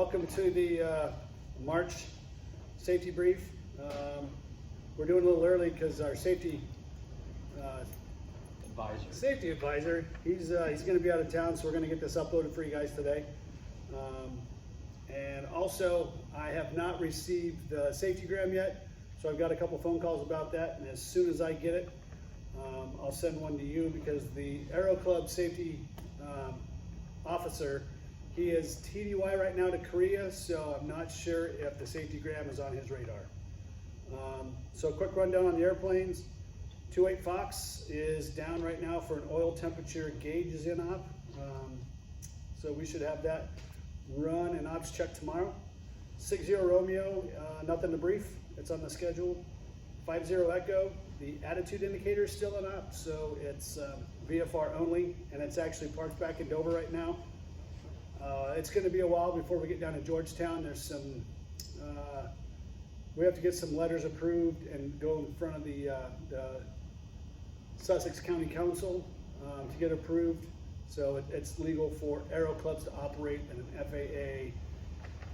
welcome to the March safety brief. We're doing a little early because our safety advisor, he's going to be out of town, so we're going to get this uploaded for you guys today. And also, I have not received the safetygram yet, so I've got a couple phone calls about that, and as soon as I get it, I'll send one to you, because the Aero Club safety officer, he is TDY right now to Korea, so I'm not sure if the safetygram is on his radar. So quick rundown on the airplanes. 28 Fox is down right now for an oil temperature gauge is in op. So we should have that run and ops check tomorrow. 60 Romeo, nothing to brief, it's on the schedule. 50 Echo, the attitude indicator is still in op, so it's VFR only, and it's actually parked back in Dover right now. It's going to be a while before we get down to Georgetown. There's some, we have to get some letters approved and go in front of the Sussex County Council to get approved. So it's legal for Aero clubs to operate in an FAA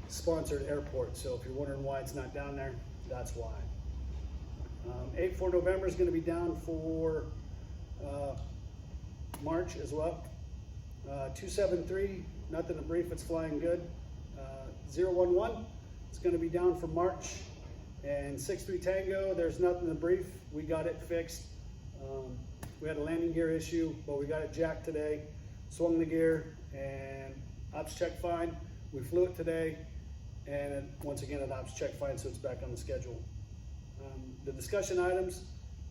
sponsored airport. So if you're wondering why it's not down there, that's why. 8-4 November is going to be down for March as well. 273, nothing to brief, it's flying good. 011, it's going to be down for March. And 63 Tango, there's nothing to brief, we got it fixed. We had a landing gear issue, but we got it jacked today. Swung the gear and ops check fine. We flew it today, and once again it ops check fine, so it's back on the schedule. The discussion items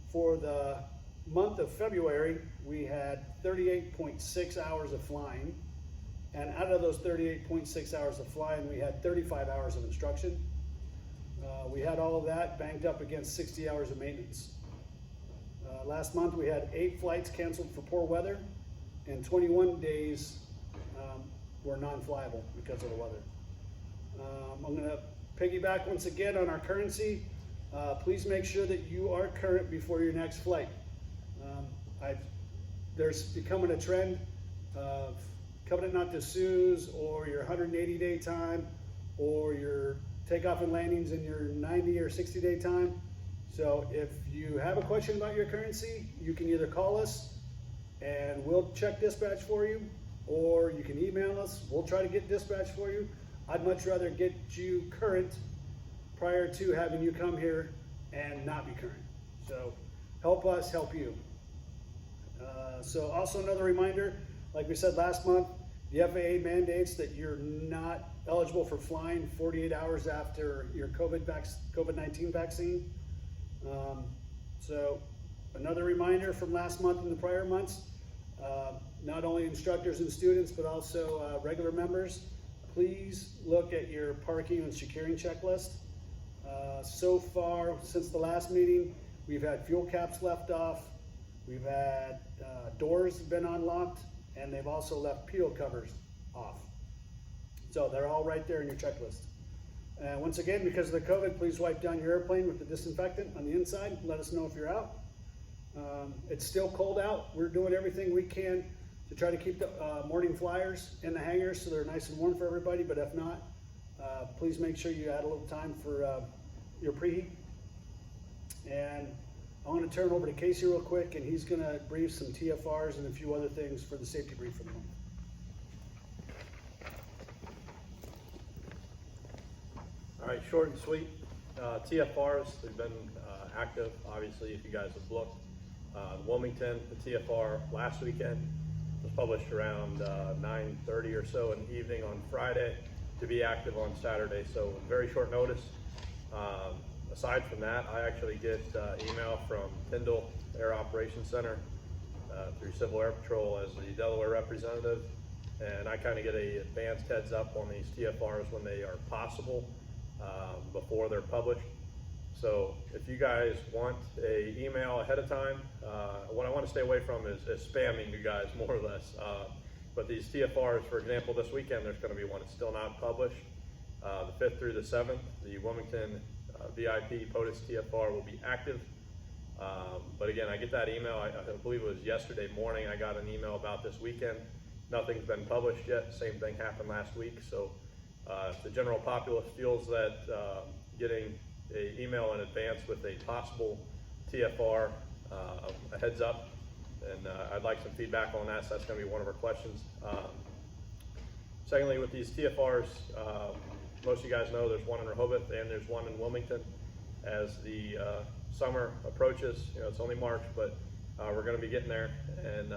for the month of February, we had 38.6 hours of flying, and out of those 38.6 hours of flying, we had 35 hours of instruction. We had all of that banked up against 60 hours of maintenance. Last month we had 8 flights canceled for poor weather, and 21 days were non-flyable because of the weather. I'm going to piggyback once again on our currency. Please make sure that you are current before your next flight. There's becoming a trend of covenant not to seize, or your 180-day time, or your takeoff and landings in your 90 or 60-day time. So if you have a question about your currency, you can either call us and we'll check dispatch for you, or you can email us, we'll try to get dispatch for you. I'd much rather get you current prior to having you come here and not be current. So help us help you. So also another reminder, like we said last month, the FAA mandates that you're not eligible for flying 48 hours after your COVID-19 vaccine. So another reminder from last month and the prior months, not only instructors and students, but also regular members, please look at your parking and securing checklist. So far, since the last meeting, we've had fuel caps left off, we've had doors been unlocked, and they've also left peel covers off. So they're all right there in your checklist. And once again, because of the COVID, please wipe down your airplane with the disinfectant on the inside. Let us know if you're out. It's still cold out. We're doing everything we can to try to keep the morning flyers in the hangars so they're nice and warm for everybody, but if not, please make sure you add a little time for your preheat. And I want to turn over to Casey real quick, and he's going to brief some TFRs and a few other things for the safety brief for the moment. All right, short and sweet. TFRs, they've been active, obviously, if you guys have looked. Wilmington, the TFR last weekend was published around 9:30 or so in the evening on Friday to be active on Saturday, so very short notice. Aside from that, I actually get email from Tyndall Air Operations Center through Civil Air Patrol as the Delaware representative, and I kind of get an advanced heads up on these TFRs when they are possible before they're published. So if you guys want an email ahead of time, what I want to stay away from is spamming you guys, more or less. But these TFRs, for example, this weekend there's going to be one that's still not published. The 5th through the 7th, the Wilmington VIP POTUS TFR will be active. But again, I get that email, I believe it was yesterday morning, I got an email about this weekend. Nothing's been published yet. Same thing happened last week. So If the general populace feels that getting an email in advance with a possible TFR, a heads up, and I'd like some feedback on that, so that's going to be one of our questions. Secondly, with these TFRs, most of you guys know there's one in Rehoboth and there's one in Wilmington. As the summer approaches, it's only March, but we're going to be getting there, and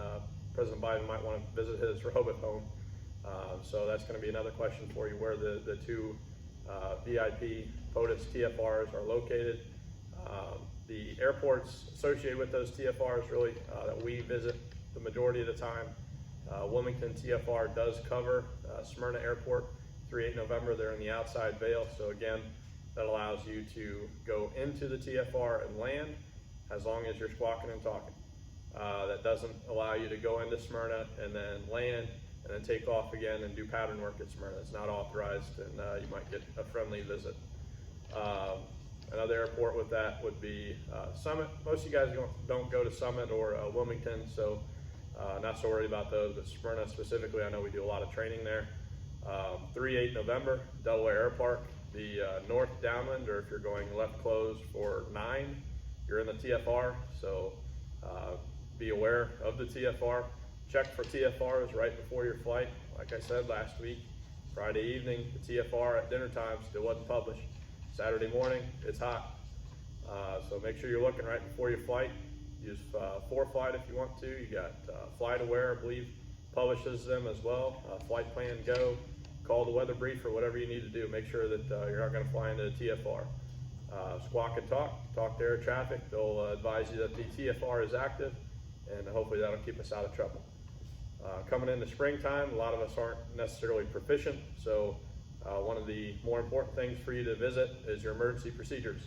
President Biden might want to visit his Rehoboth home. So that's going to be another question for you, where the two VIP POTUS TFRs are located. The airports associated with those TFRs really that we visit the majority of the time. Wilmington TFR does cover Smyrna Airport, 3-8 November. They're in the outside veil, so again, that allows you to go into the TFR and land as long as you're squawking and talking. That doesn't allow you to go into Smyrna and then land and then take off again and do pattern work at Smyrna. It's not authorized, and you might get a friendly visit. Another airport with that would be Summit. Most of you guys don't go to Summit or Wilmington, so not so worried about those, but Smyrna specifically, I know we do a lot of training there. 3-8 November, Delaware Air Park, the north downwind, or if you're going left closed for 9, you're in the TFR, so be aware of the TFR. Check for TFRs right before your flight. Like I said last week, Friday evening, the TFR at dinner time still wasn't published. Saturday morning, it's hot. So make sure you're looking right before your flight. Use ForeFlight if you want to. You got FlightAware, I believe, publishes them as well. Flight Plan Go, call the weather brief, or whatever you need to do. Make sure that you're not going to fly into the TFR. Squawk and talk to air traffic. They'll advise you that the TFR is active, and hopefully that'll keep us out of trouble. Coming into springtime, a lot of us aren't necessarily proficient, so one of the more important things for you to visit is your emergency procedures.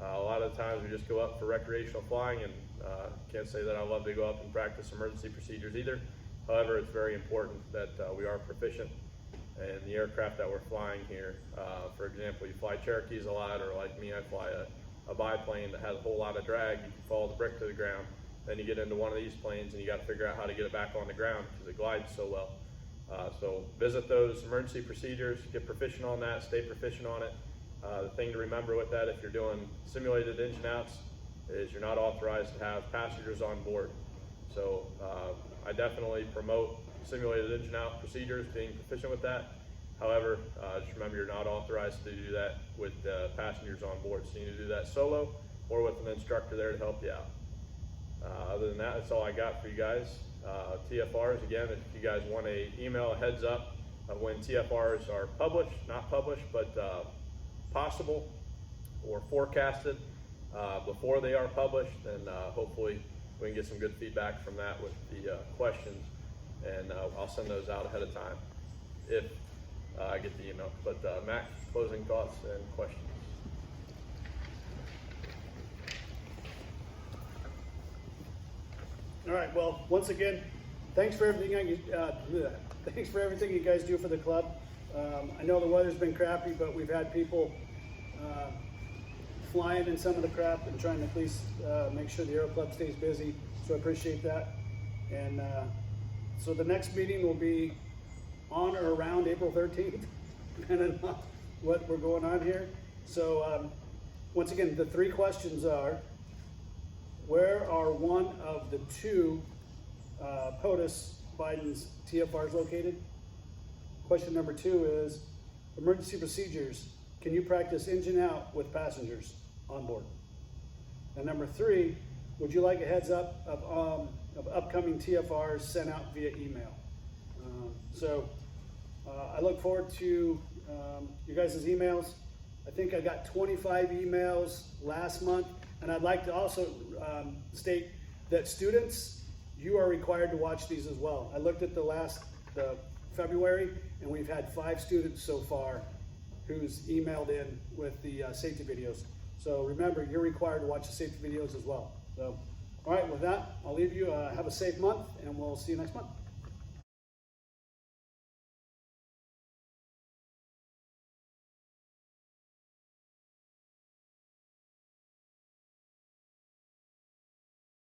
A lot of the times we just go up for recreational flying, and can't say that I love to go up and practice emergency procedures either. However, it's very important that we are proficient in the aircraft that we're flying here. For example, you fly Cherokees a lot, or like me, I fly a biplane that has a whole lot of drag. You can follow the brick to the ground. Then you get into one of these planes and you got to figure out how to get it back on the ground because it glides so well. So visit those emergency procedures, get proficient on that, stay proficient on it. The thing to remember with that, if you're doing simulated engine outs, is you're not authorized to have passengers on board. So I definitely promote simulated engine out procedures, being proficient with that. However, just remember you're not authorized to do that with passengers on board. So you need to do that solo or with an instructor there to help you out. Other than that, that's all I got for you guys. TFRs, again, if you guys want to email a heads up of when TFRs are published, not published, but possible or forecasted before they are published, then hopefully we can get some good feedback from that with the questions, and I'll send those out ahead of time if I get the email. But Matt, closing thoughts and questions. All right. Well, once again, thanks for everything. Thanks for everything you guys do for the club. I know the weather's been crappy, but we've had people flying in some of the crap and trying to at least make sure the Aero Club stays busy. So I appreciate that. And so the next meeting will be on or around April 13th, depending on what we're going on here. So once again, the 3 questions are: where are one of the 2 POTUS Biden's TFRs located? Question number 2 is emergency procedures. Can you practice engine out with passengers on board? And number 3, would you like a heads up of upcoming TFRs sent out via email? I look forward to your guys' emails. I think I got 25 emails last month. And I'd like to also state that students, you are required to watch these as well. I looked at the February, and we've had 5 students so far who's emailed in with the safety videos. So remember, you're required to watch the safety videos as well. So, all right, with that, I'll leave you. Have a safe month, and we'll see you next month.